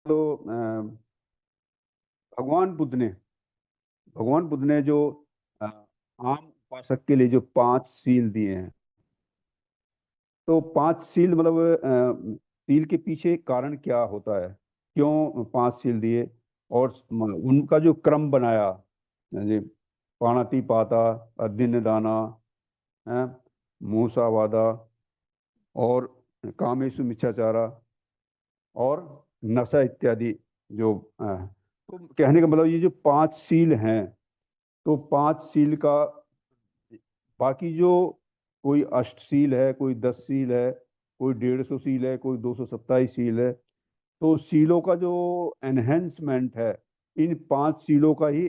तो भगवान बुद्ध ने भगवान बुद्ध ने जो आम उपासक के लिए जो 5 सील दिए हैं। तो 5 सील मतलब सील के पीछे कारण क्या होता है, क्यों 5 सील दिए, और उनका जो क्रम बनाया, जी, पाणाति पाता, अद्दिन्न दाना, है, मूसा वादा, और कामेशु मिच्छाचारा, और नशा इत्यादि, जो तो कहने का मतलब ये जो 5 सील हैं, तो 5 सील का बाकी जो कोई 8 सील है, कोई 10 सील है, कोई 150 सील है, कोई 227 सील है। तो सीलों का जो एनहेंसमेंट है, इन 5 सीलों का ही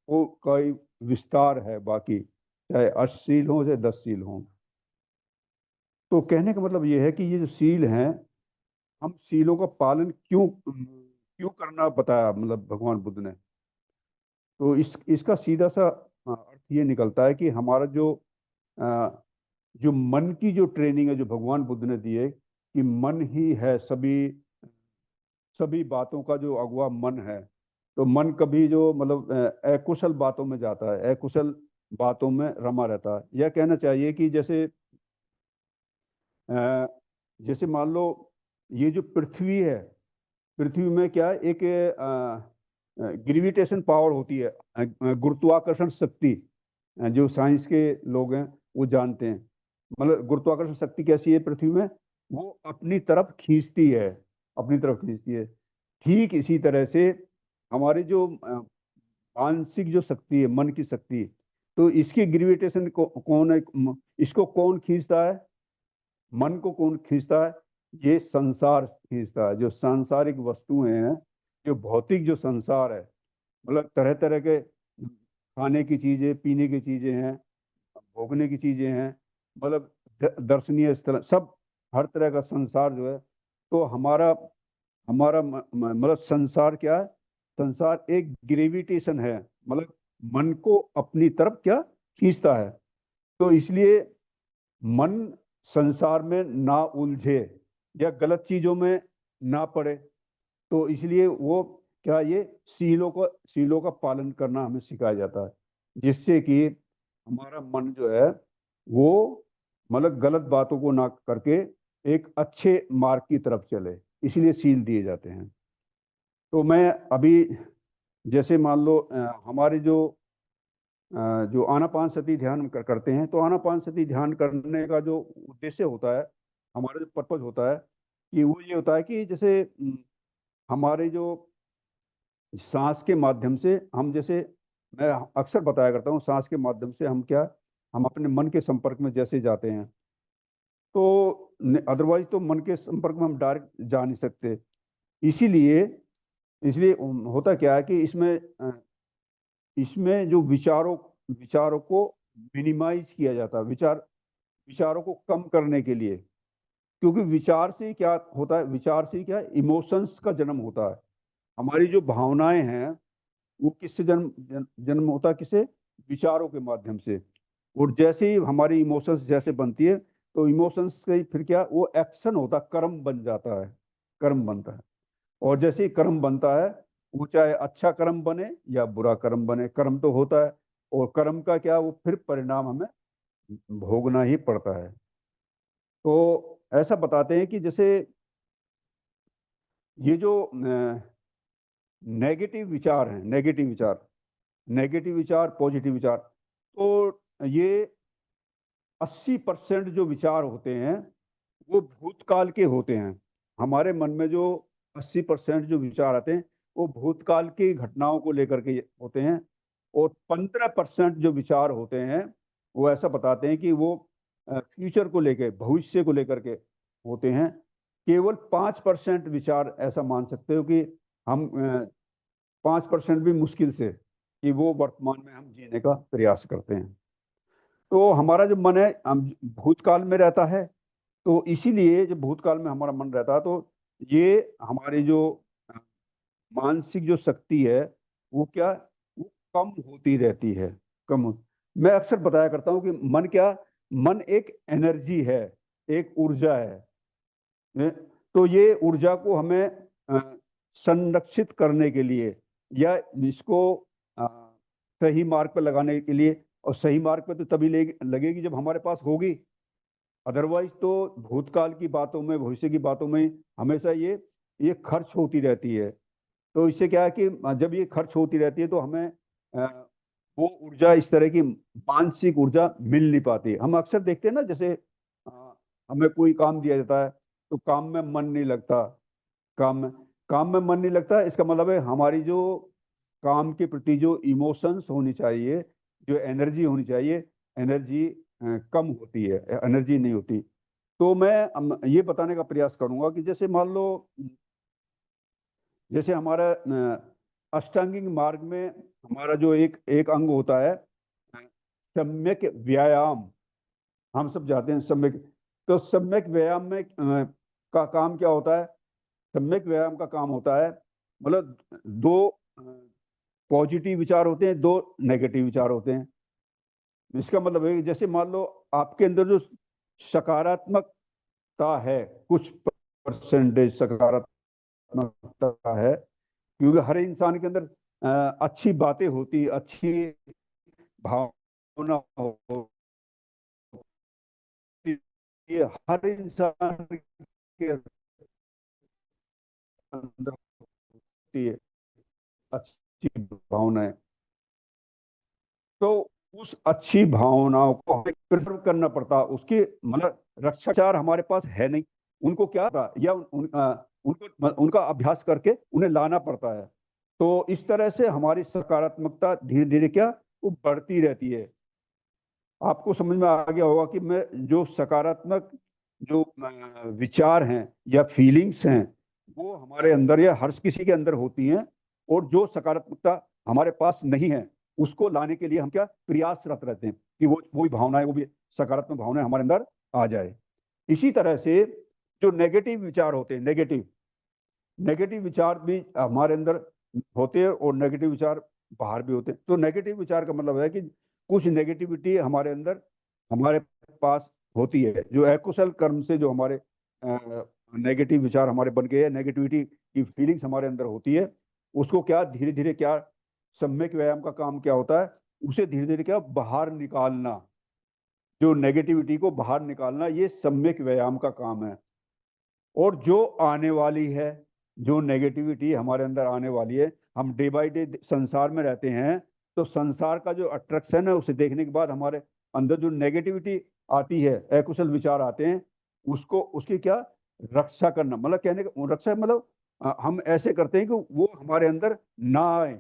वो का ही विस्तार है, बाकी चाहे 8 सील हो चाहे 10 सील हो। तो कहने का मतलब ये है कि ये जो सील हैं, हम सीलों का पालन क्यों क्यों करना बताया, मतलब भगवान बुद्ध ने। तो इसका सीधा सा अर्थ ये निकलता है कि हमारा अ, जो मन की जो ट्रेनिंग है, जो भगवान बुद्ध ने दी है, कि मन ही है सभी सभी बातों का जो अगुआ मन है। तो मन कभी जो मतलब अकुशल बातों में जाता है, अकुशल बातों में रमा रहता है। यह कहना चाहिए कि अ, जैसे मान लो, ये जो पृथ्वी है, पृथ्वी में क्या है, एक ग्रेविटेशन पावर होती है, गुरुत्वाकर्षण शक्ति। जो साइंस के लोग हैं वो जानते हैं, मतलब गुरुत्वाकर्षण शक्ति कैसी है पृथ्वी में, वो अपनी तरफ खींचती है, अपनी तरफ खींचती है। ठीक इसी तरह से हमारी जो मानसिक जो शक्ति है, मन की शक्ति, तो इसकी ग्रेविटेशन कौन है, इसको कौन खींचता है, मन को कौन खींचता है, ये संसार खींचता है। जो सांसारिक वस्तुएं हैं, जो भौतिक जो संसार है, मतलब तरह तरह के खाने की चीजें, पीने की चीजें हैं, भोगने की चीजें हैं, मतलब दर्शनीय स्थल, सब हर तरह का संसार जो है। तो हमारा हमारा मतलब संसार क्या है, संसार एक ग्रेविटेशन है, मतलब मन को अपनी तरफ क्या खींचता है। तो इसलिए मन संसार में ना उलझे या गलत चीजों में ना पड़े, तो इसलिए वो क्या, ये सीलों का पालन करना हमें सिखाया जाता है, जिससे कि हमारा मन जो है वो मतलब गलत बातों को ना करके एक अच्छे मार्ग की तरफ चले, इसलिए सील दिए जाते हैं। तो मैं अभी जैसे मान लो हमारे जो आनापान सती ध्यान करते हैं, तो आनापान सती ध्यान करने का जो उद्देश्य होता है, हमारा जो पर्पज होता है, कि वो ये होता है कि जैसे हमारे जो सांस के माध्यम से हम, जैसे मैं अक्सर बताया करता हूँ, सांस के माध्यम से हम अपने मन के संपर्क में जैसे जाते हैं, तो अदरवाइज तो मन के संपर्क में हम डायरेक्ट जा नहीं सकते। इसीलिए इसलिए होता क्या है कि इसमें जो विचारों को मिनिमाइज किया जाता है, विचारों को कम करने के लिए। क्योंकि विचार से ही क्या होता है, विचार से ही क्या इमोशंस का जन्म होता है। हमारी जो भावनाएं हैं वो किससे जन्म होता है, किसे, विचारों के माध्यम से। और जैसे ही हमारी इमोशंस जैसे बनती है, तो इमोशंस से फिर क्या, वो एक्शन होता है, कर्म बन जाता है, कर्म बनता है। और जैसे ही कर्म बनता है, वो चाहे अच्छा कर्म बने या बुरा कर्म बने, कर्म तो होता है। और कर्म का क्या, वो फिर परिणाम हमें भोगना ही पड़ता है। तो ऐसा बताते हैं कि जैसे ये जो नेगेटिव विचार, पॉजिटिव विचार, तो ये 80% जो विचार होते हैं वो भूतकाल के होते हैं। हमारे मन में जो 80% जो विचार आते हैं, वो भूतकाल की घटनाओं को लेकर के होते हैं। और 15% जो विचार होते हैं, वो ऐसा बताते हैं कि वो फ्यूचर को लेकर, भविष्य को लेकर के होते हैं। केवल 5% विचार ऐसा मान सकते हो कि हम 5% भी मुश्किल से, कि वो वर्तमान में हम जीने का प्रयास करते हैं। तो हमारा जो मन है, हम भूतकाल में रहता है। तो इसीलिए जब भूतकाल में हमारा मन रहता है, तो ये हमारी जो अ, मानसिक जो शक्ति है, वो क्या, वो कम होती रहती है, मैं अक्सर बताया करता हूँ कि मन एक एनर्जी है, एक ऊर्जा है। तो ये ऊर्जा को हमें संरक्षित करने के लिए या इसको सही मार्ग पर लगाने के लिए, और सही मार्ग पर तो तभी लगेगी जब हमारे पास होगी, अदरवाइज तो भूतकाल की बातों में, भविष्य की बातों में हमेशा ये खर्च होती रहती है। तो इससे क्या है कि जब ये खर्च होती रहती है तो हमें वो ऊर्जा, इस तरह की मानसिक ऊर्जा मिल नहीं पाती। हम अक्सर देखते हैं ना, जैसे हमें कोई काम दिया जाता है तो काम में मन नहीं लगता, काम में काम में मन नहीं लगता, इसका मतलब है हमारी जो काम के प्रति जो इमोशंस होनी चाहिए, जो एनर्जी होनी चाहिए, एनर्जी कम होती है, एनर्जी नहीं होती। तो मैं ये बताने का प्रयास करूंगा कि जैसे मान लो, जैसे हमारा अष्टांगिक मार्ग में हमारा जो एक एक अंग होता है सम्यक व्यायाम, हम सब जाते हैं सम्यक। तो सम्यक व्यायाम में का काम क्या होता है? सम्यक व्यायाम का काम होता है, मतलब दो पॉजिटिव विचार होते हैं, दो नेगेटिव विचार होते हैं। इसका मतलब है कि जैसे मान लो आपके अंदर जो सकारात्मकता है, कुछ परसेंटेज सकारात्मकता है, क्योंकि हर इंसान के अंदर अच्छी बातें होती, अच्छी भावना होती है, हर इंसान के अंदर होती है अच्छी भावनाएं। तो उस अच्छी भावनाओं को हमें प्रिजर्व करना पड़ता, उसके मतलब रक्षाचार हमारे पास है नहीं, उनको क्या था या उनको उनका अभ्यास करके उन्हें लाना पड़ता है। तो इस तरह से हमारी सकारात्मकता धीरे धीरे क्या वो बढ़ती रहती है। आपको समझ में आ गया होगा कि मैं जो सकारात्मक जो विचार हैं या फीलिंग्स हैं वो हमारे अंदर या हर किसी के अंदर होती हैं, और जो सकारात्मकता हमारे पास नहीं है उसको लाने के लिए हम क्या प्रयासरत रहते हैं कि वो भावनाएं, वो भी सकारात्मक भावनाएं हमारे अंदर आ जाए। इसी तरह से जो नेगेटिव विचार होते हैं, नेगेटिव नेगेटिव विचार भी हमारे अंदर होते हैं और नेगेटिव विचार बाहर भी होते हैं। तो नेगेटिव विचार का मतलब है कि कुछ नेगेटिविटी हमारे अंदर हमारे पास होती है, जो अकुशल कर्म से जो हमारे नेगेटिव विचार हमारे बन गए हैं, नेगेटिविटी की फीलिंग्स हमारे अंदर होती है, उसको क्या धीरे धीरे क्या सम्यक व्यायाम का काम क्या होता है, उसे धीरे धीरे क्या बाहर निकालना, जो नेगेटिविटी को बाहर निकालना, ये सम्यक व्यायाम का काम है। और जो आने वाली है, जो नेगेटिविटी हमारे अंदर आने वाली है, हम डे बाय डे संसार में रहते हैं, तो संसार का जो अट्रैक्शन है उसे देखने के बाद हमारे अंदर जो नेगेटिविटी आती है, अकुशल विचार आते हैं, उसको उसकी क्या रक्षा करना, मतलब कहने का रक्षा मतलब हम ऐसे करते हैं कि वो हमारे अंदर ना आए,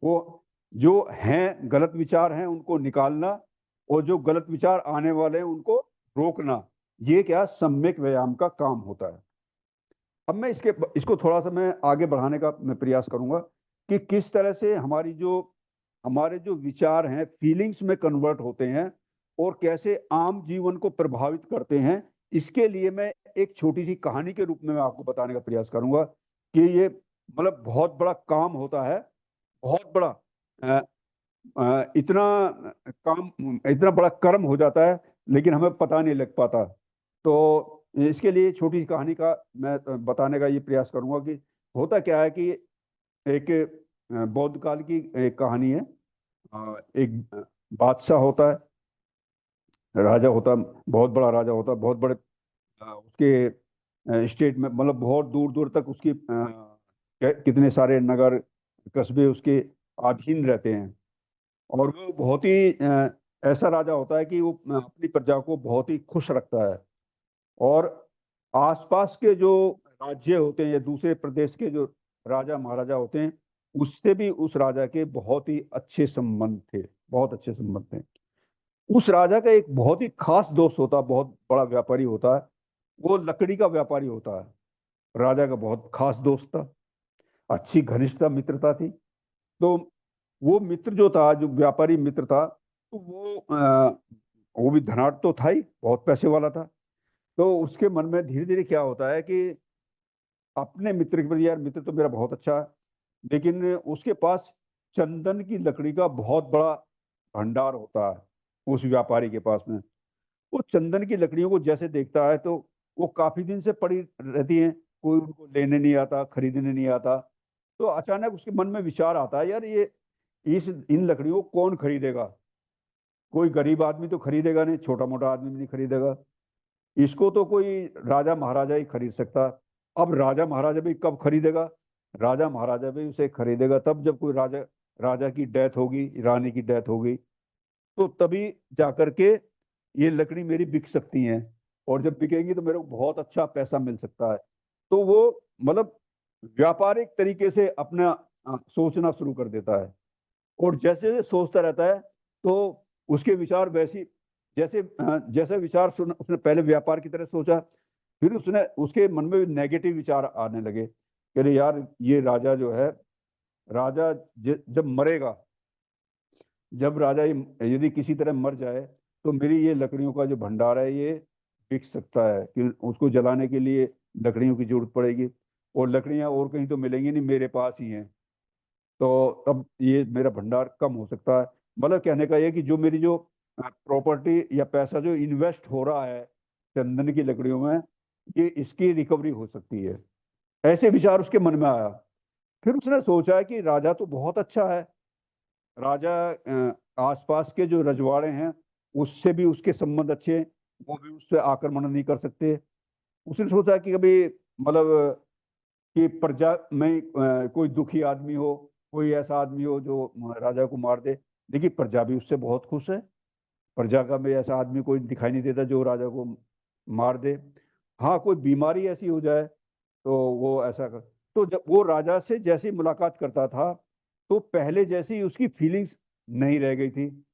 वो जो हैं गलत विचार हैं उनको निकालना, और जो गलत विचार आने वाले हैं उनको रोकना, ये क्या सम्यक व्यायाम का काम होता है। अब मैं इसको थोड़ा सा मैं आगे बढ़ाने का मैं प्रयास करूंगा कि किस तरह से हमारे जो विचार हैं फीलिंग्स में कन्वर्ट होते हैं और कैसे आम जीवन को प्रभावित करते हैं। इसके लिए मैं एक छोटी सी कहानी के रूप में मैं आपको बताने का प्रयास करूंगा कि ये मतलब बहुत बड़ा काम होता है, बहुत बड़ा अ, इतना इतना बड़ा कर्म हो जाता है, लेकिन हमें पता नहीं लग पाता। तो इसके लिए छोटी सी कहानी का मैं बताने का ये प्रयास करूंगा कि होता क्या है कि एक बौद्ध काल की एक कहानी है। एक बादशाह होता है, राजा होता है, बहुत बड़ा राजा होता है, बहुत बड़े उसके स्टेट में, मतलब बहुत दूर दूर तक उसकी कितने सारे नगर कस्बे उसके अधीन रहते हैं। और वो बहुत ही ऐसा राजा होता है कि वो अपनी प्रजा को बहुत ही खुश रखता है, और आसपास के जो राज्य होते हैं या दूसरे प्रदेश के जो राजा महाराजा होते हैं उससे भी उस राजा के बहुत ही अच्छे संबंध थे, बहुत अच्छे संबंध थे। उस राजा का एक बहुत ही खास दोस्त होता, बहुत बड़ा व्यापारी होता है, वो लकड़ी का व्यापारी होता है, राजा का बहुत खास दोस्त था, अच्छी घनिष्ठता मित्रता थी। तो वो मित्र जो था, जो व्यापारी मित्र था, तो वो भी धनाढ़ तो था ही, बहुत पैसे वाला था। तो उसके मन में धीरे धीरे क्या होता है कि अपने मित्र के प्रति, यार मित्र तो मेरा बहुत अच्छा है, लेकिन उसके पास चंदन की लकड़ी का बहुत बड़ा भंडार होता है उस व्यापारी के पास में। वो चंदन की लकड़ियों को जैसे देखता है तो वो काफी दिन से पड़ी रहती हैं, कोई उनको लेने नहीं आता, खरीदने नहीं आता। तो अचानक उसके मन में विचार आता है, यार ये इस इन लकड़ियों को कौन खरीदेगा? कोई गरीब आदमी तो खरीदेगा नहीं, छोटा मोटा आदमी भी नहीं खरीदेगा। इसको तो कोई राजा महाराजा ही खरीद सकता। अब राजा महाराजा भी कब खरीदेगा? राजा महाराजा भी उसे खरीदेगा तब जब कोई राजा राजा की डेथ होगी, रानी की डेथ होगी, तो तभी जाकर के ये लकड़ी मेरी बिक सकती है। और जब बिकेंगी तो मेरे को बहुत अच्छा पैसा मिल सकता है। तो वो मतलब व्यापारिक तरीके से अपना सोचना शुरू कर देता है। और जैसे जैसे सोचता रहता है तो उसके विचार वैसी, जैसे जैसे विचार उसने पहले व्यापार की तरह सोचा, फिर उसने उसके मन में नेगेटिव विचार आने लगे कि अरे यार ये राजा जो है, राजा जब मरेगा, जब राजा यदि किसी तरह मर जाए तो मेरी ये लकड़ियों का जो भंडार है ये बिक सकता है, कि उसको जलाने के लिए लकड़ियों की जरूरत पड़ेगी, और लकड़ियां और कहीं तो मिलेंगी नहीं, मेरे पास ही हैं। तो तब ये मेरा भंडार कम हो सकता है। मतलब कहने का ये कि जो मेरी जो प्रॉपर्टी या पैसा जो इन्वेस्ट हो रहा है चंदन की लकड़ियों में, ये इसकी रिकवरी हो सकती है। ऐसे विचार उसके मन में आया। फिर उसने सोचा कि राजा तो बहुत अच्छा है, राजा आसपास के जो रजवाड़े हैं उससे भी उसके संबंध अच्छे हैं, वो भी उससे आक्रमण नहीं कर सकते। उसने सोचा कि कभी मतलब कि प्रजा में कोई दुखी आदमी हो, कोई ऐसा आदमी हो जो राजा को मार दे। देखिए प्रजा भी उससे बहुत खुश है, प्रजा का भी ऐसा आदमी कोई दिखाई नहीं देता जो राजा को मार दे। हाँ कोई बीमारी ऐसी हो जाए तो वो ऐसा कर। तो जब वो राजा से जैसी मुलाकात करता था तो पहले जैसी उसकी फीलिंग्स नहीं रह गई थी।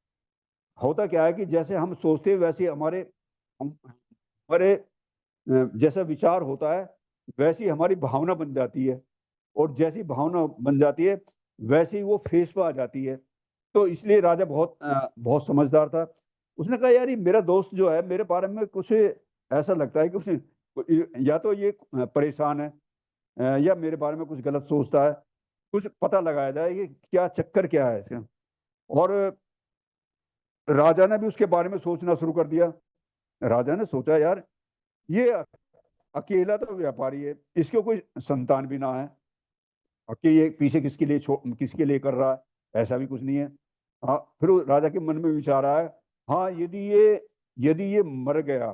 होता क्या है कि जैसे हम सोचते हैं वैसे हमारे जैसा विचार होता है वैसी हमारी भावना बन जाती है, और जैसी भावना बन जाती है वैसी वो फेस पे आ जाती है। तो इसलिए राजा बहुत समझदार था। उसने कहा यार ये मेरा दोस्त जो है मेरे बारे में कुछ ऐसा लगता है कि उसे या तो ये परेशान है, या मेरे बारे में कुछ गलत सोचता है। कुछ पता लगाया जाए कि क्या चक्कर क्या है इसका। और राजा ने भी उसके बारे में सोचना शुरू कर दिया। राजा ने सोचा यार ये अकेला तो व्यापारी है, इसको कोई संतान भी ना है, कि ये पीछे किसके लिए कर रहा है, ऐसा भी कुछ नहीं है। हाँ फिर राजा के मन में विचार आया, हाँ यदि ये मर गया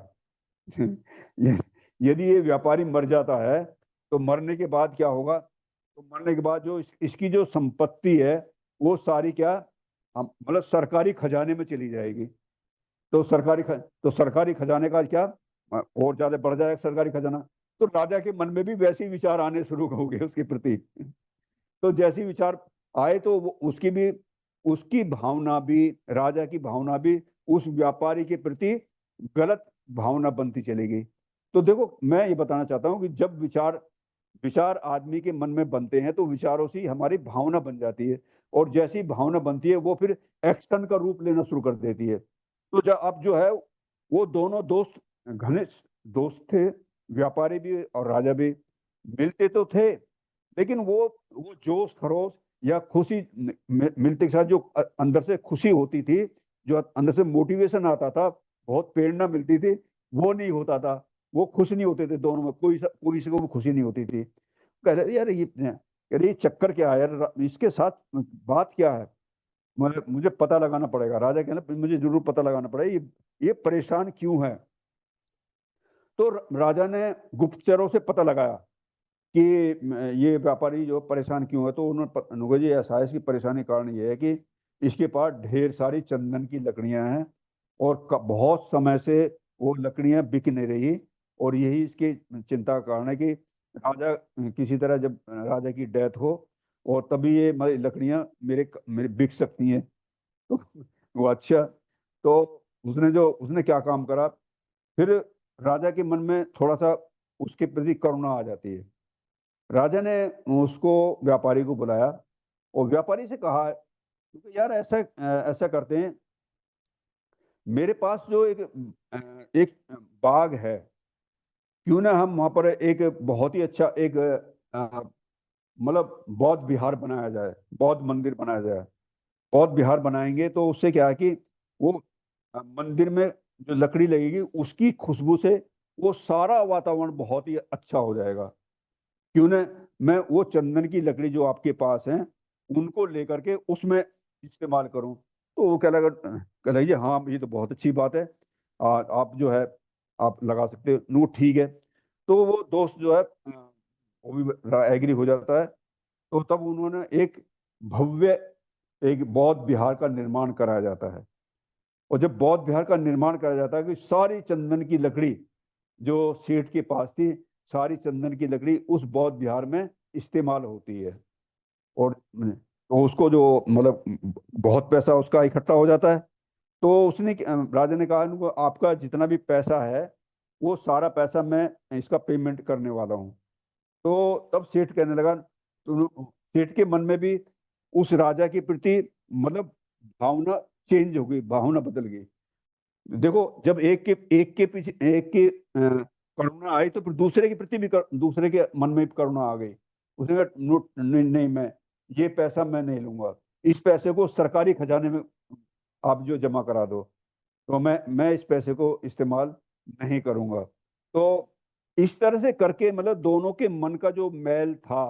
ये- यदि ये व्यापारी मर जाता है तो मरने के बाद क्या होगा? तो मरने के बाद जो इसकी जो संपत्ति है वो सारी क्या मतलब सरकारी खजाने में चली जाएगी। तो सरकारी खजाने का क्या और ज्यादा बढ़ जाएगा सरकारी खजाना। तो राजा के मन में भी वैसे ही विचार आने शुरू हो गए उसके प्रति। तो जैसी विचार आए तो उसकी भावना भी, राजा की भावना भी उस व्यापारी के प्रति गलत भावना बनती चली गई। तो देखो मैं ये बताना चाहता हूँ कि जब विचार विचार आदमी के मन में बनते हैं तो विचारों से ही हमारी भावना बन जाती है, और जैसी भावना बनती है वो फिर एक्शन का रूप लेना शुरू कर देती है। तो जब अब जो है वो दोनों दोस्त घनिष्ठ दोस्त थे, व्यापारी भी और राजा भी मिलते तो थे, लेकिन वो जोश खरोश या खुशी मिलते के साथ जो अंदर से खुशी होती थी, जो अंदर से मोटिवेशन आता था, बहुत प्रेरणा मिलती थी, वो नहीं होता था। वो खुश नहीं होते थे दोनों में, कोई से को खुशी नहीं होती थी। कह रहे यार ये चक्कर क्या है यार, इसके साथ बात क्या है? मुझे पता लगाना पड़ेगा। राजा कहना मुझे जरूर पता लगाना पड़ेगा ये परेशान क्यों है। तो राजा ने गुप्तचरों से पता लगाया कि ये व्यापारी जो परेशान क्यों है। तो उन्होंने जी ऐसा है, इसकी परेशानी का कारण ये है कि इसके पास ढेर सारी चंदन की लकड़ियां हैं, और बहुत समय से वो लकड़ियां बिक नहीं रही, और यही इसकी चिंता का कारण है कि राजा किसी तरह जब राजा की डेथ हो और तभी ये लकड़ियां मेरे मेरे बिक सकती हैं। तो वो अच्छा। तो उसने क्या काम करा, फिर राजा के मन में थोड़ा सा उसके प्रति करुणा आ जाती है। राजा ने उसको व्यापारी को बुलाया और व्यापारी से कहा क्योंकि यार ऐसा करते हैं, मेरे पास जो एक बाग है, क्यों ना हम वहां पर एक बहुत ही अच्छा एक मतलब बौद्ध विहार बनाया जाए, बौद्ध मंदिर बनाया जाए। बौद्ध विहार बनाएंगे तो उससे क्या है कि वो मंदिर में जो लकड़ी लगेगी उसकी खुशबू से वो सारा वातावरण बहुत ही अच्छा हो जाएगा। क्यों न मैं वो चंदन की लकड़ी जो आपके पास है उनको लेकर के उसमें इस्तेमाल करूं। तो वो कह लगा हाँ ये तो बहुत अच्छी बात है, आप जो है आप लगा सकते हो। नो ठीक है। तो वो दोस्त जो है वो भी एग्री हो जाता है। तो तब उन्होंने एक भव्य एक बौद्ध विहार का निर्माण कराया जाता है। और जब बौद्ध विहार का निर्माण कराया जाता है कि सारी चंदन की लकड़ी जो सेठ के पास थी, सारी चंदन की लकड़ी उस बौद्ध विहार में इस्तेमाल होती है। और तो उसको जो मतलब बहुत पैसा उसका इकट्ठा हो जाता है। तो उसने राजा ने कहा उनको, आपका जितना भी पैसा है वो सारा पैसा मैं इसका पेमेंट करने वाला हूँ। तो तब सेठ कहने लगा, तो सेठ के मन में भी उस राजा के प्रति मतलब भावना चेंज हो गई, भावना बदल गई। देखो जब एक के पीछे एक के करुणा आई तो फिर दूसरे के प्रति भी दूसरे के मन में भी करुणा आ गई। उसने कहा नहीं, नहीं मैं ये पैसा मैं नहीं लूंगा, इस पैसे को सरकारी खजाने में आप जो जमा करा दो, तो मैं इस पैसे को इस्तेमाल नहीं करूंगा। तो इस तरह से करके मतलब दोनों के मन का जो मैल था,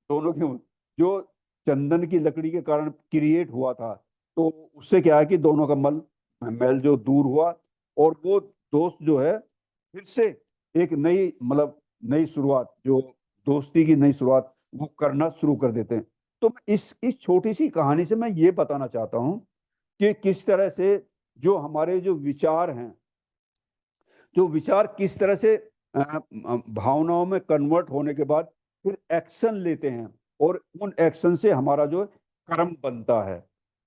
दोनों के जो चंदन की लकड़ी के कारण क्रिएट हुआ था, तो उससे क्या है कि दोनों का मल मैल जो दूर हुआ। और वो दोस्त जो है फिर से एक नई मतलब नई शुरुआत, जो दोस्ती की नई शुरुआत वो करना शुरू कर देते हैं। तो मैं इस छोटी सी कहानी से मैं ये बताना चाहता हूँ कि किस तरह से जो हमारे जो विचार हैं, जो विचार किस तरह से भावनाओं में कन्वर्ट होने के बाद फिर एक्शन लेते हैं, और उन एक्शन से हमारा जो कर्म बनता है।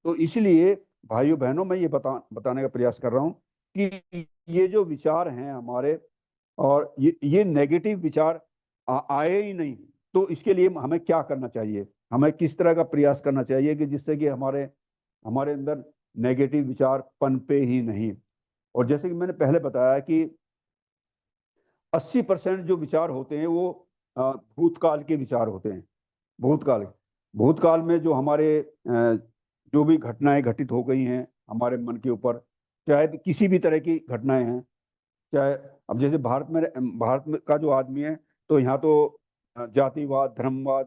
तो इसलिए भाइयों बहनों मैं ये बताने का प्रयास कर रहा हूँ कि ये जो विचार हैं हमारे, और ये नेगेटिव विचार आए ही नहीं, तो इसके लिए हमें क्या करना चाहिए, हमें किस तरह का प्रयास करना चाहिए कि जिससे कि हमारे हमारे अंदर नेगेटिव विचार पनपे ही नहीं। और जैसे कि मैंने पहले बताया कि 80% जो विचार होते हैं वो भूतकाल के विचार होते हैं। भूतकाल भूतकाल में जो हमारे जो भी घटनाएं घटित हो गई हैं हमारे मन के ऊपर, चाहे किसी भी तरह की घटनाएं हैं, चाहे अब जैसे भारत में का जो आदमी है, तो यहाँ तो जातिवाद, धर्मवाद,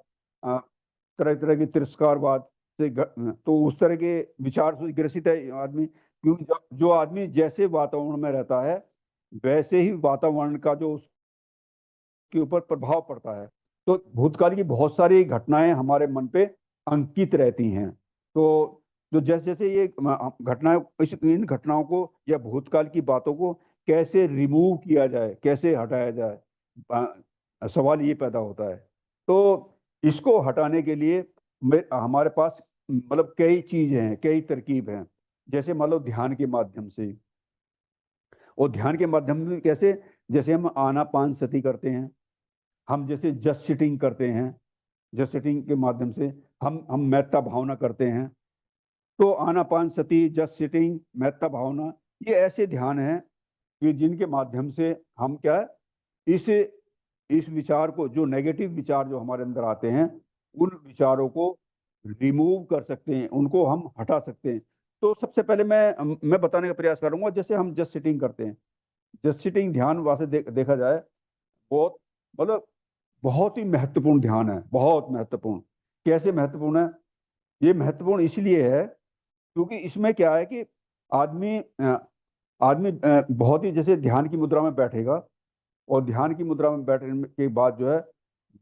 तरह तरह के तिरस्कारवाद से तो उस तरह के विचार से ग्रसित है आदमी। क्योंकि जो आदमी जैसे वातावरण में रहता है वैसे ही वातावरण का जो के ऊपर प्रभाव पड़ता है। तो भूतकाल की बहुत सारी घटनाएं हमारे मन पे अंकित रहती हैं। तो जो जैसे जैसे ये घटनाएं, इन घटनाओं को या भूतकाल की बातों को कैसे रिमूव किया जाए, कैसे हटाया जाए, सवाल ये पैदा होता है। तो इसको हटाने के लिए हमारे पास मतलब कई चीजें हैं, कई तरकीब हैं। जैसे मान लो ध्यान के माध्यम से, और ध्यान के माध्यम से कैसे, जैसे हम आनापान सती करते हैं, हम जैसे जस्ट सिटिंग करते हैं, जस्ट सिटिंग के माध्यम से हम मैत्ता भावना करते हैं। तो आनापान सती, जस्ट सिटिंग, मैत्ता भावना, ये ऐसे ध्यान हैं कि जिनके माध्यम से हम क्या है, इस इस विचार को, जो नेगेटिव विचार जो हमारे अंदर आते हैं, उन विचारों को रिमूव कर सकते हैं, उनको हम हटा सकते हैं। तो सबसे पहले मैं बताने का प्रयास करूंगा, जैसे हम जस्ट सिटिंग करते हैं। जस्ट सिटिंग ध्यान वैसे देखा जाए बहुत मतलब बहुत ही महत्वपूर्ण ध्यान है, बहुत महत्वपूर्ण। कैसे महत्वपूर्ण है? ये महत्वपूर्ण इसलिए है क्योंकि इसमें क्या है कि आदमी बहुत ही जैसे ध्यान की मुद्रा में बैठेगा, और ध्यान की मुद्रा में बैठने के बाद जो है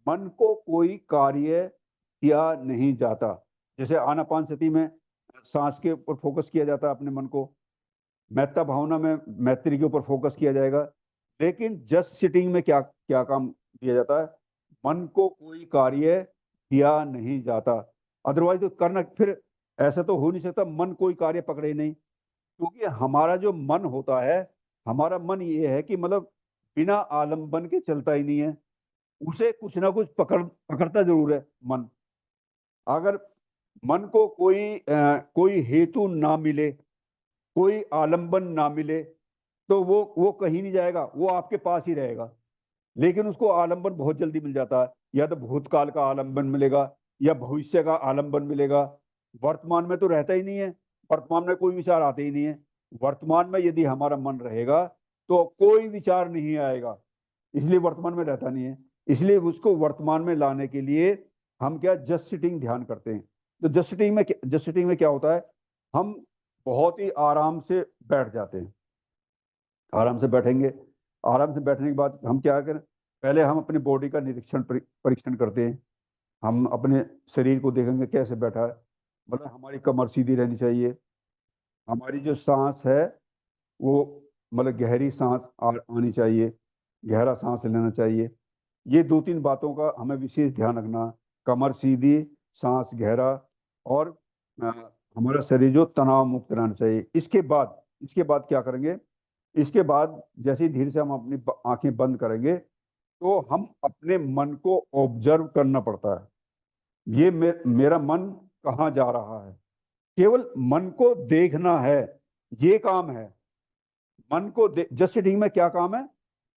मन को कोई कार्य किया नहीं जाता। जैसे आनापान सती में सांस के ऊपर फोकस किया जाता है अपने मन को, मैत्ता भावना में मैत्री के ऊपर फोकस किया जाएगा। लेकिन जस्ट सिटिंग में क्या क्या काम किया जाता है? मन को कोई कार्य किया नहीं जाता। अदरवाइज तो करना फिर ऐसा तो हो नहीं सकता मन कोई कार्य पकड़े ही नहीं, क्योंकि हमारा जो मन होता है, हमारा मन ये है कि मतलब बिना आलम्बन के चलता ही नहीं है, उसे कुछ ना कुछ पकड़ता जरूर है मन। अगर मन को कोई हेतु ना मिले, कोई आलंबन ना मिले, तो वो कहीं नहीं जाएगा, वो आपके पास ही रहेगा। लेकिन उसको आलंबन बहुत जल्दी मिल जाता है, या तो भूतकाल का आलंबन मिलेगा या भविष्य का आलंबन मिलेगा। वर्तमान में तो रहता ही नहीं है, वर्तमान में कोई विचार आते ही नहीं है। वर्तमान में यदि हमारा मन रहेगा तो कोई विचार नहीं आएगा, इसलिए वर्तमान में रहता नहीं है। इसलिए उसको वर्तमान में लाने के लिए हम क्या जस्ट सिटिंग ध्यान करते हैं। तो जस्ट सिटिंग में क्या होता है, हम बहुत ही आराम से बैठ जाते हैं। आराम से बैठेंगे, आराम से बैठने के बाद हम क्या करें, पहले हम अपनी बॉडी का निरीक्षण परीक्षण करते हैं। हम अपने शरीर को देखेंगे कैसे बैठा है, मतलब हमारी कमर सीधी रहनी चाहिए, हमारी जो सांस है वो मतलब गहरी सांस आनी चाहिए, गहरा सांस लेना चाहिए। ये दो तीन बातों का हमें विशेष ध्यान रखना, कमर सीधी, सांस गहरा, और अ, हमारा शरीर जो तनाव मुक्त रहना चाहिए। इसके बाद क्या करेंगे, इसके बाद जैसे ही धीरे से हम अपनी आंखें बंद करेंगे तो हम अपने मन को ऑब्जर्व करना पड़ता है। ये मेरा मन कहाँ जा रहा है, केवल मन को देखना है, ये काम है। मन को जस्ट सिटिंग में क्या काम है,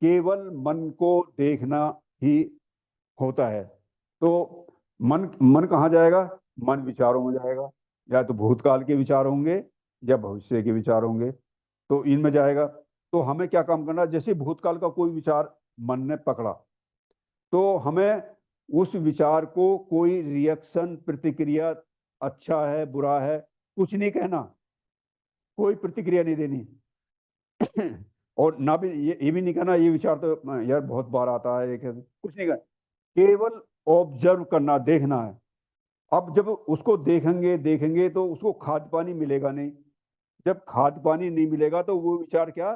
केवल मन को देखना ही होता है। तो मन मन कहाँ जाएगा, मन विचारों में जाएगा, या तो भूतकाल के विचार होंगे या भविष्य के विचार होंगे, तो इनमें जाएगा। तो हमें क्या काम करना है, जैसे भूतकाल का कोई विचार मन ने पकड़ा तो हमें उस विचार को कोई रिएक्शन प्रतिक्रिया, अच्छा है बुरा है, कुछ नहीं कहना, कोई प्रतिक्रिया नहीं देनी। और ना भी ये भी नहीं कहना ये विचार तो यार बहुत बार आता है, कुछ नहीं कहना, केवल ऑब्जर्व करना, देखना है। अब जब उसको देखेंगे देखेंगे तो उसको खाद्य पानी मिलेगा नहीं। जब खाद्य पानी नहीं मिलेगा तो वो विचार क्या,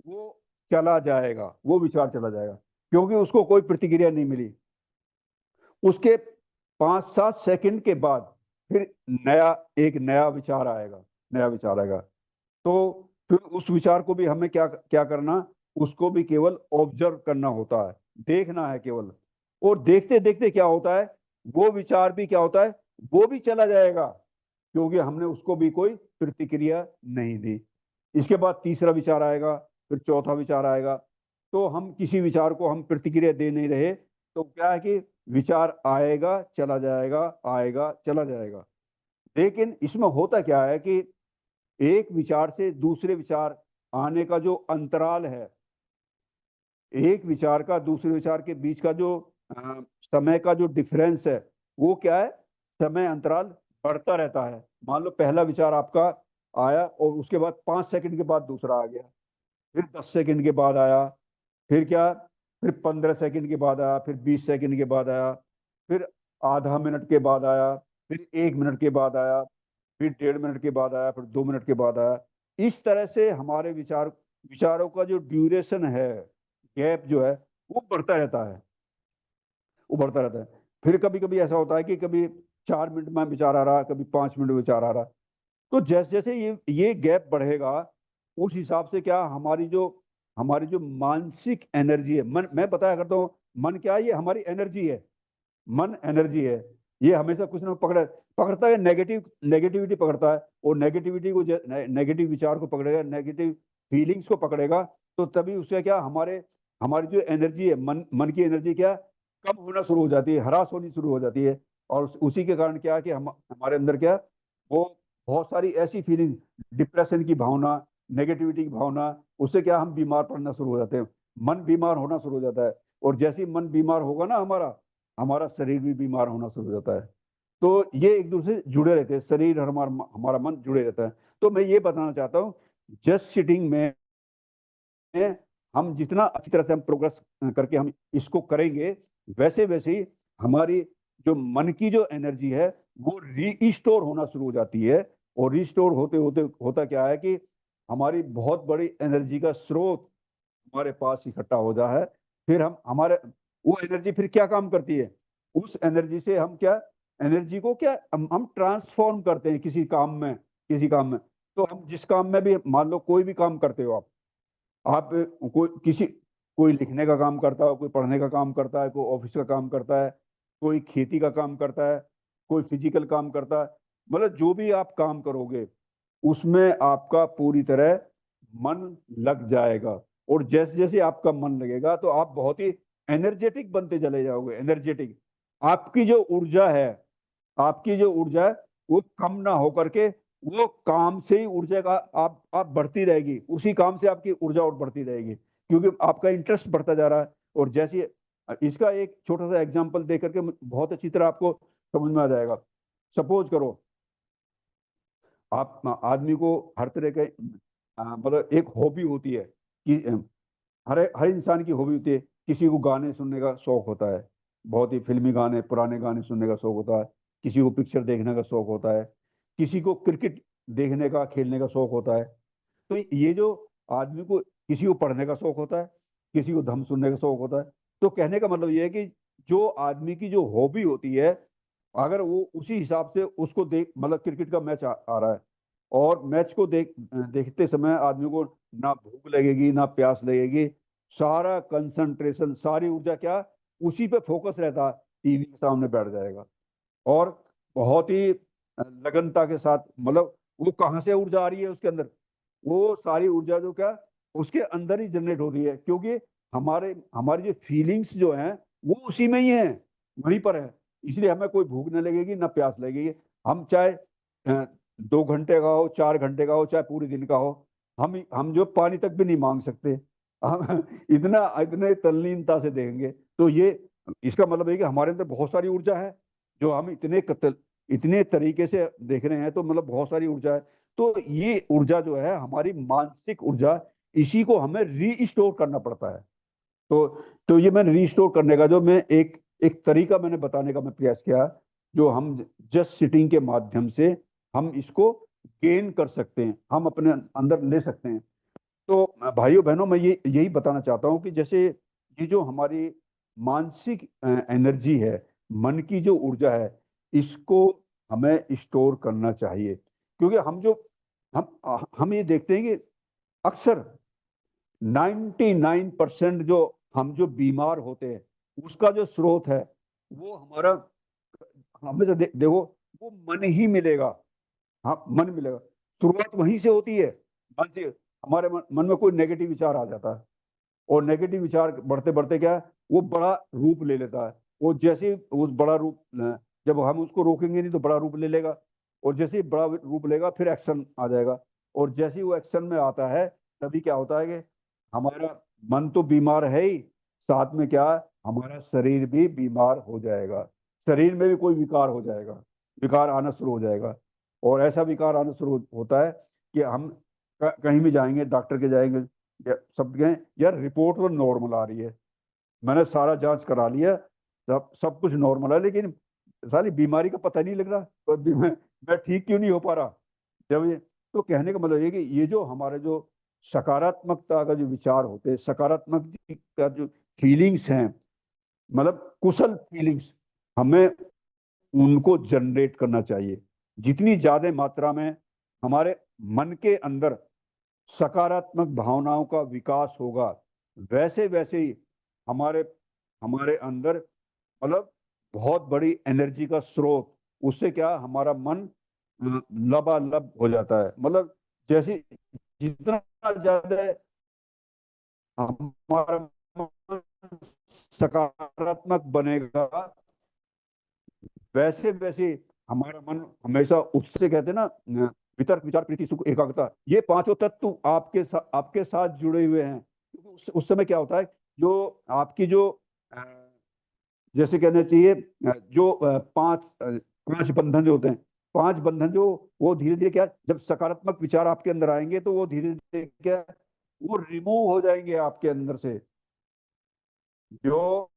वो चला जाएगा, वो विचार चला जाएगा, क्योंकि उसको कोई प्रतिक्रिया नहीं मिली। उसके 5-7 सेकंड के बाद फिर एक नया विचार आएगा, नया विचार आएगा। तो फिर उस विचार को भी हमें क्या क्या करना, उसको भी केवल ऑब्जर्व करना होता है, देखना है केवल। और देखते देखते क्या होता है, वो विचार भी क्या होता है, वो भी चला जाएगा, क्योंकि हमने उसको भी कोई प्रतिक्रिया नहीं दी। इसके बाद तीसरा विचार आएगा, फिर चौथा विचार आएगा। तो हम किसी विचार को हम प्रतिक्रिया दे नहीं रहे, तो क्या है कि विचार आएगा चला जाएगा, आएगा चला जाएगा। लेकिन इसमें होता क्या है कि एक विचार से दूसरे विचार आने का जो अंतराल है, एक विचार का दूसरे विचार के बीच का जो समय का जो डिफरेंस है, वो क्या है, समय अंतराल बढ़ता रहता है। मान लो पहला विचार आपका आया और उसके बाद 5 सेकंड के बाद दूसरा आ गया, फिर 10 सेकंड के बाद आया, फिर क्या, फिर 15 सेकंड के बाद आया, फिर 20 सेकंड के बाद आया, फिर आधा मिनट के बाद आया, फिर 1 मिनट के बाद आया, फिर 1.5 मिनट के बाद आया, फिर 2 मिनट के बाद आया। इस तरह से हमारे विचारों का जो ड्यूरेशन है, गैप जो है, वो बढ़ता रहता है, वो बढ़ता रहता है। फिर कभी कभी ऐसा होता है कि कभी 4 मिनट में विचार आ रहा, कभी 5 मिनट में विचार आ रहा। तो जैसे जैसे ये गैप बढ़ेगा, उस हिसाब से क्या हमारी जो मानसिक एनर्जी है, मन, मैं बताया करता हूँ, मन क्या है, ये हमारी एनर्जी है, मन एनर्जी है। ये हमेशा कुछ ना पकड़ता है, नेगेटिविटी पकड़ता है, और नेगेटिविटी को, नेगेटिव विचार को पकड़ेगा, नेगेटिव फीलिंग्स को पकड़ेगा, तो तभी उससे क्या, हमारी जो एनर्जी है, मन की एनर्जी क्या, कम होना शुरू हो जाती है, हरास होनी शुरू हो जाती है। और उसी के कारण क्या है कि हमारे अंदर क्या, वो बहुत सारी ऐसी फीलिंग, डिप्रेशन की भावना, नेगेटिविटी की भावना, उससे क्या हम बीमार पड़ना शुरू हो जाते हैं, मन बीमार होना शुरू हो जाता है। और जैसे ही मन बीमार होगा ना हमारा, हमारा शरीर भी बीमार होना शुरू हो जाता है। तो ये एक दूसरे से जुड़े रहते हैं, शरीर और हमारा मन जुड़े रहता है। तो मैं ये बताना चाहता हूँ, जस्ट सिटिंग में हम जितना अच्छी तरह से हम प्रोग्रेस करके हम इसको करेंगे, वैसे वैसे ही हमारी जो मन की जो एनर्जी है वो रीस्टोर होना शुरू हो जाती है। और रीस्टोर होते होते होता क्या है कि हमारी बहुत बड़ी एनर्जी का स्रोत हमारे पास इकट्ठा हो जा है। फिर हम हमारे वो एनर्जी फिर क्या काम करती है, उस एनर्जी से हम क्या, एनर्जी को क्या हम ट्रांसफॉर्म करते हैं किसी काम में। तो हम जिस काम में भी, मान लो कोई भी काम करते हो आप कोई लिखने का काम करता है, कोई पढ़ने का काम करता है, कोई ऑफिस का काम करता है, कोई खेती का काम करता है, कोई फिजिकल काम करता है, मतलब जो भी आप काम करोगे उसमें आपका पूरी तरह मन लग जाएगा। और जैसे जैसे आपका मन लगेगा तो आप बहुत ही एनर्जेटिक बनते चले जाओगे, एनर्जेटिक। आपकी जो ऊर्जा है आपकी जो ऊर्जा है वो कम ना होकर के, वो काम से ही ऊर्जा का आप बढ़ती रहेगी, उसी काम से आपकी ऊर्जा और बढ़ती रहेगी, क्योंकि आपका इंटरेस्ट बढ़ता जा रहा है। और जैसे इसका एक छोटा सा एग्जांपल दे करके बहुत अच्छी तरह आपको समझ में आ जाएगा। सपोज करो आप आदमी को हर तरह के मतलब एक हॉबी होती है कि हर हर इंसान की हॉबी होती है। किसी को गाने सुनने का शौक होता है, बहुत ही फिल्मी गाने पुराने गाने सुनने का शौक होता है। किसी को पिक्चर देखने का शौक होता है। किसी को क्रिकेट देखने का खेलने का शौक होता है। तो ये जो आदमी को, किसी को पढ़ने का शौक होता है, किसी को धम सुनने का शौक होता है। तो कहने का मतलब ये है कि जो आदमी की जो हॉबी होती है, अगर वो उसी हिसाब से उसको देख, मतलब क्रिकेट का मैच आ रहा है और मैच को देखते समय आदमी को ना भूख लगेगी ना प्यास लगेगी, सारा कंसंट्रेशन सारी ऊर्जा क्या उसी पे फोकस रहता है, टीवी के सामने बैठ जाएगा और बहुत ही लगनता के साथ, मतलब वो कहाँ से ऊर्जा आ रही है उसके अंदर, वो सारी ऊर्जा जो क्या उसके अंदर ही जनरेट हो रही है, क्योंकि हमारे हमारी जो फीलिंग्स जो हैं वो उसी में ही है, वहीं पर है। इसलिए हमें कोई भूख न लगेगी ना प्यास लगेगी। हम चाहे 2 घंटे का हो, 4 घंटे का हो, चाहे पूरे दिन का हो, हम जो पानी तक भी नहीं मांग सकते। हम इतना इतने तल्लीनता से देखेंगे। तो ये इसका मतलब है कि हमारे अंदर बहुत सारी ऊर्जा है जो हम इतने तरीके से देख रहे हैं, तो मतलब बहुत सारी ऊर्जा है। तो ये ऊर्जा जो है हमारी मानसिक ऊर्जा, इसी को हमें रीस्टोर करना पड़ता है। तो ये मैंने रीस्टोर करने का जो मैं एक एक तरीका मैंने बताने का मैं प्रयास किया, जो हम जस्ट सिटिंग के माध्यम से हम इसको गेन कर सकते हैं, हम अपने अंदर ले सकते हैं। तो भाइयों बहनों, मैं ये यही बताना चाहता हूँ कि जैसे ये जो हमारी मानसिक एनर्जी है, मन की जो ऊर्जा है, इसको हमें स्टोर करना चाहिए। क्योंकि हम ये देखते हैं कि अक्सर 99% जो हम जो बीमार होते हैं उसका जो स्रोत है वो हमारा, हमें तो देखो वो मन ही मिलेगा। हाँ, मन मिलेगा। शुरुआत वहीं से होती है, मन से। हमारे मन में कोई नेगेटिव विचार आ जाता है और नेगेटिव विचार बढ़ते बढ़ते क्या है, वो बड़ा रूप ले लेता है। वो जैसे ही उस बड़ा रूप जब हम उसको रोकेंगे नहीं तो बड़ा रूप ले लेगा, और जैसे ही बड़ा रूप लेगा फिर एक्शन आ जाएगा। और जैसे ही वो एक्शन में आता है, तभी क्या होता है कि हमारा मन तो बीमार है ही, साथ में क्या है, हमारा शरीर भी बीमार हो जाएगा। शरीर में भी कोई विकार हो जाएगा, विकार आना शुरू हो जाएगा। और ऐसा विकार आना शुरू होता है कि हम कहीं भी जाएंगे, डॉक्टर के जाएंगे, सब गए यार, रिपोर्ट तो नॉर्मल आ रही है, मैंने सारा जांच करा लिया, सब सब कुछ नॉर्मल है, लेकिन सारी बीमारी का पता नहीं लग रहा, तो मैं ठीक क्यों नहीं हो पा रहा। जब ये, तो कहने का मतलब ये कि ये जो हमारे जो सकारात्मकता का जो विचार होते हैं, सकारात्मक का जो फीलिंग्स हैं, मतलब कुशल फीलिंग्स, हमें उनको जनरेट करना चाहिए। जितनी ज्यादा मात्रा में हमारे मन के अंदर सकारात्मक भावनाओं का विकास होगा, वैसे वैसे ही हमारे हमारे अंदर, मतलब बहुत बड़ी एनर्जी का स्रोत, उससे क्या हमारा मन लबालब हो जाता है। मतलब जैसे जितना ज्यादा हमारा मन सकारात्मक बनेगा, वैसे वैसे हमारा मन हमेशा उससे, कहते हैं ना, वितर्क विचार प्रीति सुख एकाग्रता, ये पांचों तत्व आपके साथ जुड़े हुए हैं। उस समय क्या होता है, जो आपकी जो अ, जैसे कहना चाहिए जो पांच बंधन जो होते हैं, पांच बंधन जो, वो धीरे धीरे क्या, जब सकारात्मक विचार आपके अंदर आएंगे तो वो धीरे धीरे क्या, वो रिमूव हो जाएंगे आपके अंदर से। जो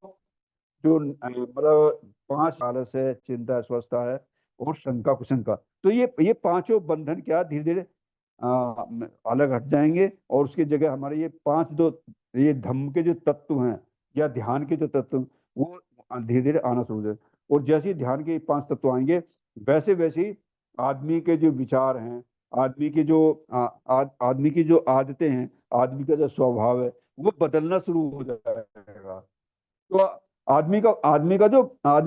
जो मतलब पांच, आलस है, चिंता है, अस्वस्थता है और शंका कुशंका, तो ये पांचों बंधन क्या धीरे धीरे अलग हट जाएंगे, और उसकी जगह हमारे ये पांच दो, ये धम्म के जो तत्व हैं या ध्यान के जो तत्व, वो धीरे धीरे आना शुरू हो जाए। और जैसे ही ध्यान के पांच तत्व आएंगे, वैसे वैसे ही आदमी के जो विचार हैं, आदमी की जो आदमी की जो आदतें हैं, आदमी का जो स्वभाव है, वो बदलना शुरू हो जाएगा। तो आदमी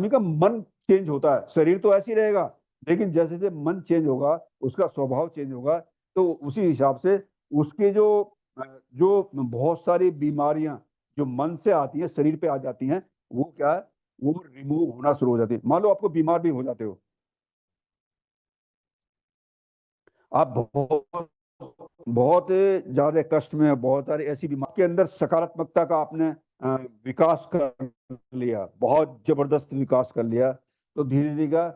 का मन चेंज होता है, शरीर तो ऐसे ही रहेगा, लेकिन जैसे जैसे मन चेंज होगा, उसका स्वभाव चेंज होगा, तो उसी हिसाब से उसके जो बहुत सारी बीमारियां जो मन से आती हैं शरीर पे आ जाती हैं, वो क्या है, वो रिमूव होना शुरू हो जाती है। मान लो आपको बीमार भी हो जाते हो, आप बहुत बहुत ज्यादा कष्ट में, बहुत सारी ऐसी बीमारी के अंदर सकारात्मकता का आपने विकास कर लिया, बहुत जबरदस्त विकास कर लिया, तो धीरे धीरे का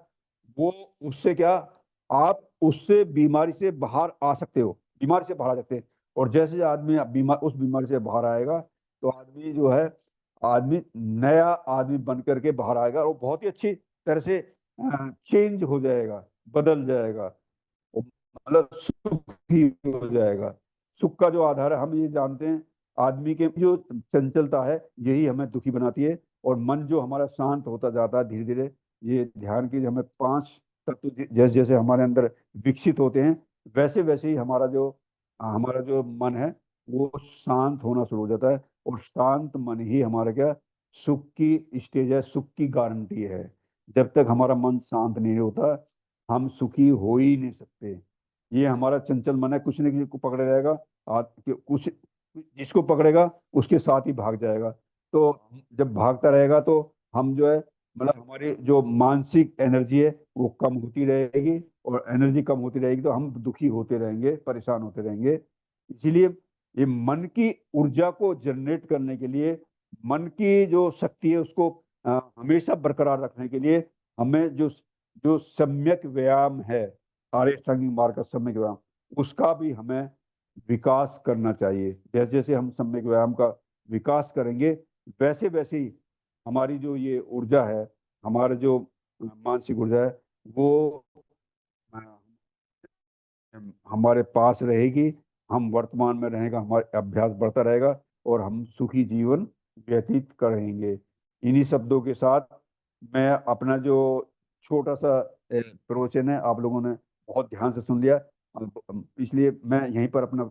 वो उससे क्या, आप उससे बीमारी से बाहर आ सकते हो, बीमारी से बाहर आ सकते हैं। और जैसे आदमी बीमार उस बीमारी से बाहर आएगा, तो आदमी जो है, आदमी नया आदमी बन करके बाहर आएगा, और बहुत ही अच्छी तरह से चेंज हो जाएगा, बदल जाएगा, वो मतलब सुख ही हो जाएगा। सुख का जो आधार है, हम ये जानते हैं, आदमी के जो चंचलता है, यही हमें दुखी बनाती है। और मन जो हमारा शांत होता जाता है धीरे धीरे, ये ध्यान की हमें पांच तत्व जैसे जैसे हमारे अंदर विकसित होते हैं, वैसे वैसे ही हमारा जो मन है, वो शांत होना शुरू हो जाता है। और शांत मन ही हमारा क्या, सुख की स्टेज है, सुख की गारंटी है। जब तक हमारा मन शांत नहीं होता, हम सुखी हो ही नहीं सकते। ये हमारा चंचल मन है, कुछ न किसी को पकड़े रहेगा, कुछ जिसको पकड़ेगा उसके साथ ही भाग जाएगा। तो जब भागता रहेगा, तो हम जो है, मतलब हमारी जो मानसिक एनर्जी है वो कम होती रहेगी, और एनर्जी कम होती रहेगी तो हम दुखी होते रहेंगे, परेशान होते रहेंगे। इसीलिए ये मन की ऊर्जा को जनरेट करने के लिए, मन की जो शक्ति है उसको हमेशा बरकरार रखने के लिए, हमें जो जो सम्यक व्यायाम है, आर्य अष्टांगिक मार्ग का सम्यक व्यायाम, उसका भी हमें विकास करना चाहिए। जैसे जैसे हम सम्यक व्यायाम का विकास करेंगे, वैसे वैसे ही हमारी जो ये ऊर्जा है, हमारा जो मानसिक ऊर्जा है, वो अ, हमारे पास रहेगी, हम वर्तमान में रहेगा, हमारा अभ्यास बढ़ता रहेगा, और हम सुखी जीवन व्यतीत करेंगे। इन्हीं शब्दों के साथ मैं अपना जो छोटा सा प्रवचन है, आप लोगों ने बहुत ध्यान से सुन लिया, इसलिए मैं यहीं पर अपना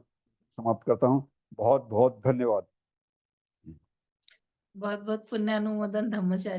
समाप्त करता हूँ। बहुत बहुत धन्यवाद। बहुत बहुत पुण्यानुमोदन धम्मचारी।